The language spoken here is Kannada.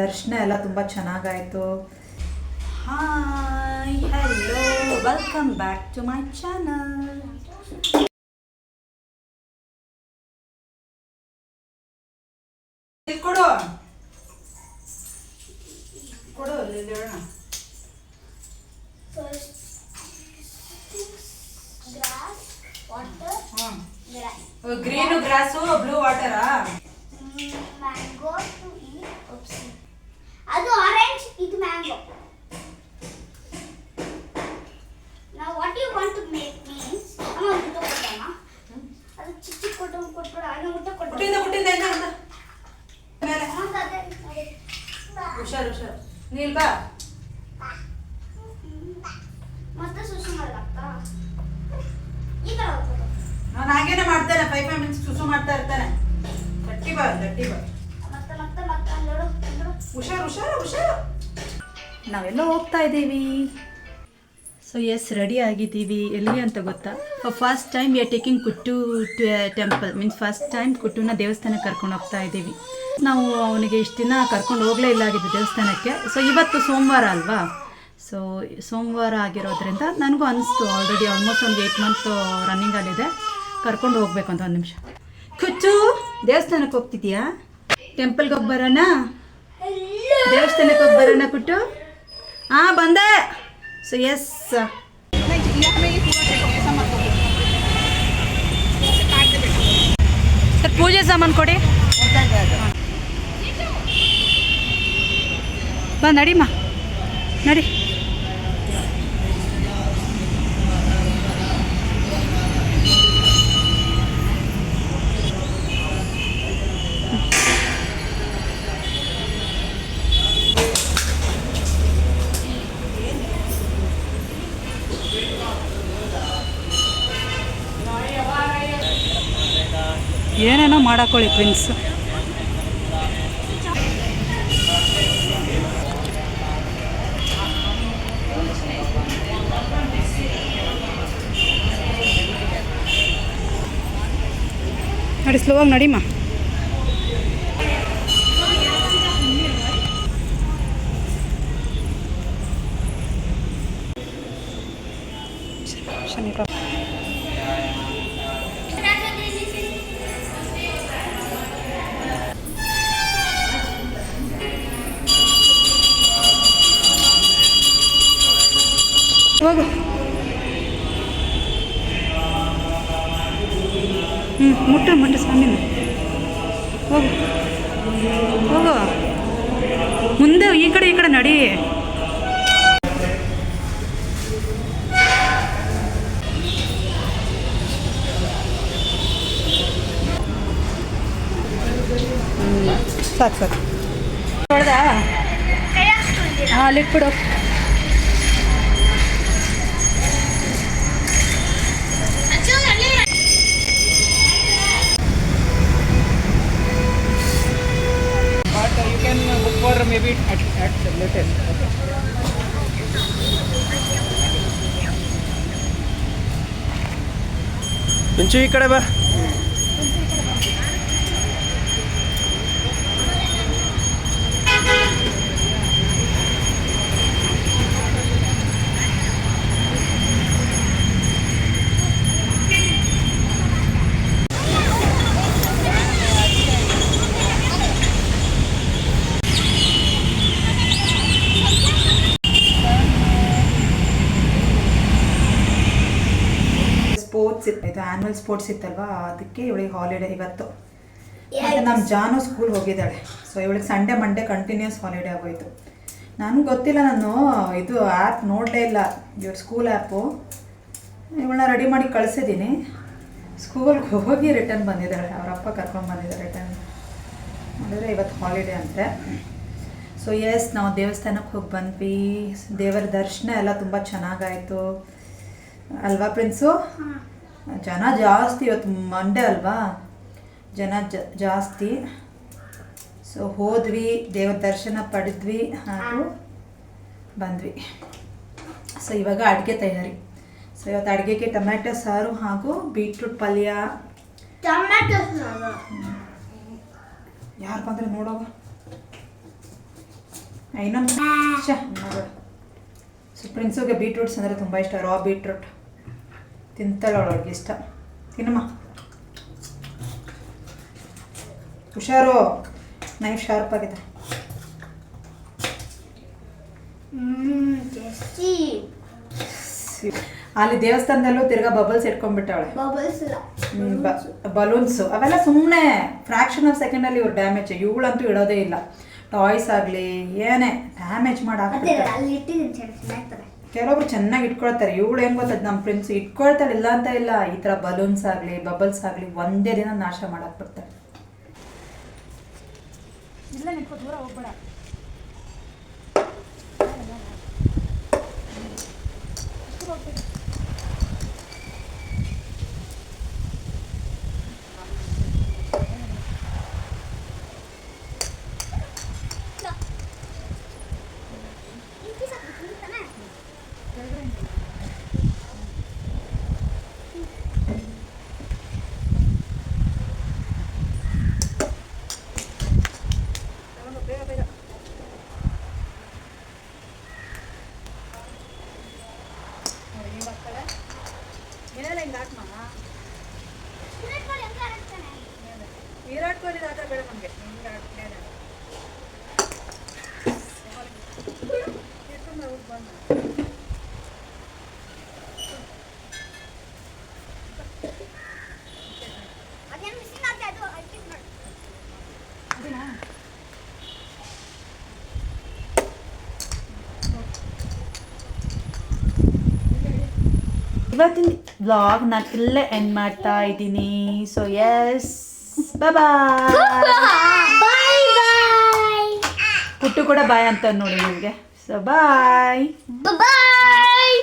ದರ್ಶನ ಎಲ್ಲ ತುಂಬ ಚೆನ್ನಾಗಾಯಿತು. Hi hello welcome back to my channel. ಕೊಡು ಕೊಡು ಹೇಳೋಣ. ಗ್ರೀನ್ ಗ್ರಾಸು ಬ್ಲೂ ವಾಟರಾ? Mango to eat. ಅದು ಆರೆಂಜ್, ಇದು mango. Now what you want to make means ಅಮ್ಮ ಮುಟ್ಟ ಕೊಡಮ್ಮ. ಅದು ಚಿಕ್ಕ ಕೊಟ್ಬಿಡ ಅಣ್ಣ ಮುಟ್ಟ ಕೊಟ್ಬಿಡ. ಮುಟ್ಟಿಂದ ಎಂತ ಮೇಲೆ ಹುಷಾರು ನೀಲ್ ಬಾ. ಮತ್ತೆ ಸುಸು ಮಾಡಲಾಗ್ತಾ ಈ ತರ ಹೋಗ್ಬೋದು. ನಾನು ಹಾಗೇನೆ ಮಾಡ್ತೇನೆ. 5 ಮಿನಿಟ್ಸ್ ಸುಸು ಮಾಡ್ತಾ ಇರ್ತಾನೆ. ತಟ್ಟಿ ಬಾ ಮತ್ತೆ ಹುಷಾರು. ನಾವೆಲ್ಲ ಹೋಗ್ತಾ ಇದ್ದೀವಿ. ಸೊ ಎಸ್ ರೆಡಿ ಆಗಿದ್ದೀವಿ. ಎಲ್ಲಿ ಅಂತ ಗೊತ್ತಾ? First time we are taking Kuttu temple. Means first time ಕುಟ್ಟುನ ದೇವಸ್ಥಾನಕ್ಕೆ ಕರ್ಕೊಂಡು ಹೋಗ್ತಾ ಇದ್ದೀವಿ. ನಾವು ಅವನಿಗೆ ಇಷ್ಟು ದಿನ ಕರ್ಕೊಂಡು ಹೋಗಲೇ ಇಲ್ಲ ಆಗಿದ್ದು ದೇವಸ್ಥಾನಕ್ಕೆ. ಸೊ ಇವತ್ತು ಸೋಮವಾರ ಅಲ್ವಾ? ಸೊ ಸೋಮವಾರ ಆಗಿರೋದ್ರಿಂದ ನನಗೂ ಅನಿಸ್ತು ಆಲ್ರೆಡಿ ಆಲ್ಮೋಸ್ಟ್ ಒಂದು 8 ಮಂತ್ ರನ್ನಿಂಗಲ್ಲಿದೆ, ಕರ್ಕೊಂಡು ಹೋಗ್ಬೇಕು ಅಂತ. 1 ನಿಮಿಷ. ಕುಚ್ಚು ದೇವಸ್ಥಾನಕ್ಕೆ ಹೋಗ್ತಿದ್ಯಾ? ಟೆಂಪಲ್ಗೆ ಹೋಗಿ ಬರೋಣ? ದೇವಸ್ಥಾನಕ್ಕೆ ಹೋಗಿ ಬರೋಣ ಕುಟ್ಟು? ಹಾಂ ಬಂದೆ. ಸೊ ಎಸ್ ಸರ್ ಪೂಜೆ ಸಾಮಾನು ಕೊಡಿ. ಬಾ ನಡಿಮ್ಮ ನಡಿ. ಏನೇನೋ ಮಾಡಾಕೊಳ್ಳಿ ಪ್ರಿನ್ಸ್. ನಡಿ ಸ್ಲೋವಾಗಿ ನಡಿಮ್ಮ. ಹೋಗು. ಮುಟ್ಟು ಸ್ವಾಮಿನ. ಹೋಗು ಮುಂದೆ ಈ ಕಡೆ ನಡಿ. ಸಾಕು ನೋಡ್ದಾ? ಹಾಂ ಅಲ್ಲಿಟ್ಬಿಡು. Or maybe at the latest. Okay. ಇಂಚು ಈ ಕಡೆ ಬಾ. ಇದು ಆ್ಯನ್ಯುವಲ್ ಸ್ಪೋರ್ಟ್ಸ್ ಇತ್ತಲ್ವಾ, ಅದಕ್ಕೆ ಇವಳಿಗೆ ಹಾಲಿಡೇ ಇವತ್ತು. ಮತ್ತು ನಮ್ಮ ಜಾನು ಸ್ಕೂಲ್ ಹೋಗಿದ್ದಾಳೆ. ಸೊ ಇವಳಿಗೆ ಸಂಡೇ ಮಂಡೇ ಕಂಟಿನ್ಯೂಸ್ ಹಾಲಿಡೇ ಆಗೋಯ್ತು. ನನಗೆ ಗೊತ್ತಿಲ್ಲ, ನಾನು ಇದು ಆ್ಯಪ್ ನೋಡಲೇ ಇಲ್ಲ, ಇವ್ರ ಸ್ಕೂಲ್ ಆ್ಯಪು. ಇವಳನ್ನ ರೆಡಿ ಮಾಡಿ ಕಳಿಸಿದ್ದೀನಿ. ಸ್ಕೂಲ್ಗೆ ಹೋಗಿ ರಿಟರ್ನ್ ಬಂದಿದ್ದಾಳೆ. ಅವರಪ್ಪ ಕರ್ಕೊಂಡು ಬಂದಿದ್ದಾರೆ ರಿಟರ್ನ್. ನೋಡಿದ್ರೆ ಇವತ್ತು ಹಾಲಿಡೇ ಅಂತೆ. ಸೊ ಎಸ್ ನಾವು ದೇವಸ್ಥಾನಕ್ಕೆ ಹೋಗಿ ಬಂದ್ವಿ. ದೇವರ ದರ್ಶನ ಎಲ್ಲ ತುಂಬ ಚೆನ್ನಾಗಾಯಿತು ಅಲ್ವಾ ಪ್ರಿನ್ಸು? ಜನ ಜಾಸ್ತಿ, ಇವತ್ತು ಮಂಡೇ ಅಲ್ವಾ, ಜನ ಜಾಸ್ತಿ. ಸೊ ಹೋದ್ವಿ, ದೇವರ ದರ್ಶನ ಪಡೆದ್ವಿ ಹಾಗೂ ಬಂದ್ವಿ. ಸೊ ಇವಾಗ ಅಡುಗೆ ತಯಾರಿ. ಸೊ ಇವತ್ತು ಅಡುಗೆಗೆ ಟೊಮ್ಯಾಟೊ ಸಾರು ಹಾಗೂ ಬೀಟ್ರೂಟ್ ಪಲ್ಯ. ಟೊಮ್ಯಾಟೊ ಸಾರು ಯಾರು ಬಂದರೆ ನೋಡೋವ. ಇನ್ನೊಂದು ಸೊ ಪ್ರಿನ್ಸುಗೆ ಬೀಟ್ರೂಟ್ಸ್ ಅಂದರೆ ತುಂಬ ಇಷ್ಟ. ರಾ ಬೀಟ್ರೂಟ್ ತಿಂತಾಳೆ, ಅವಳಿಗೆ ಇಷ್ಟ. ತಿನ್ನಮ್ಮ, ಹುಷಾರು, ನೈಫ್ ಶಾರ್ಪ್ ಆಗಿದೆ. ಟೇಸ್ಟಿ. ಅಲ್ಲಿ ದೇವಸ್ಥಾನದಲ್ಲೂ ತಿರ್ಗಾ ಬಬಲ್ಸ್ ಇಟ್ಕೊಂಡ್ಬಿಟ್ಟವಳೆ. ಬಬಲ್ಸ್ ಇಲ್ಲ, ಬಲೂನ್ಸು ಅವೆಲ್ಲ ಸುಮ್ಮನೆ ಫ್ರಾಕ್ಷನ್ ಆಫ್ ಸೆಕೆಂಡಲ್ಲಿ ಇವ್ರು ಡ್ಯಾಮೇಜ್. ಇವಳಂತೂ ಇಡೋದೇ ಇಲ್ಲ. ಟಾಯ್ಸ್ ಆಗಲಿ ಏನೇ ಡ್ಯಾಮೇಜ್ ಅದೇ ಮಾಡಾಕ್ಬಿಡ್ತಾರೆ. ಅಲ್ಲಿ ಇಟ್ಟಿದ್ದೀನಿ ಚೆನ್ನಾಗ್ತದೆ. ಕೆಲವೊಬ್ರು ಚೆನ್ನಾಗಿ ಇಟ್ಕೊಳ್ತಾರೆ. ಇವಳು ಹೆಂಗ್ ಗೊತ್ತದ, ನಮ್ಮ ಫ್ರೆಂಡ್ಸ್ ಇಟ್ಕೊಳ್ತಾಳೆ, ಇಲ್ಲ ಅಂತ ಇಲ್ಲ. ಈ ಥರ ಬಲೂನ್ಸ್ ಆಗಲಿ ಬಬಲ್ಸ್ ಆಗಲಿ ಒಂದೇ ದಿನ ನಾಶ ಮಾಡಾಕ್ಬಿಡ್ತಾರೆ. ಇಲ್ಲ ನಿಂತ್ಕೋ, ದೂರ ಹೋಗ್ಬೇಡ. ವಿರಾಟ್ ಕೊಹ್ಲಿ ಆಟ ಬೇಡ ನಮಗೆ. ಇವತ್ತಿನ ವ್ಲಾಗ್ ನಾನು ಇಲ್ಲೇ ಎಂಡ್ ಮಾಡ್ತಾ ಇದ್ದೀನಿ. ಸೊ ಎಸ್, ಬಾಯ್. ಪುಟ್ಟು ಕೂಡ ಬಾಯ್ ಅಂತ ನೋಡಿ ನಿಮಗೆ. So bye. ಬಾಯ್.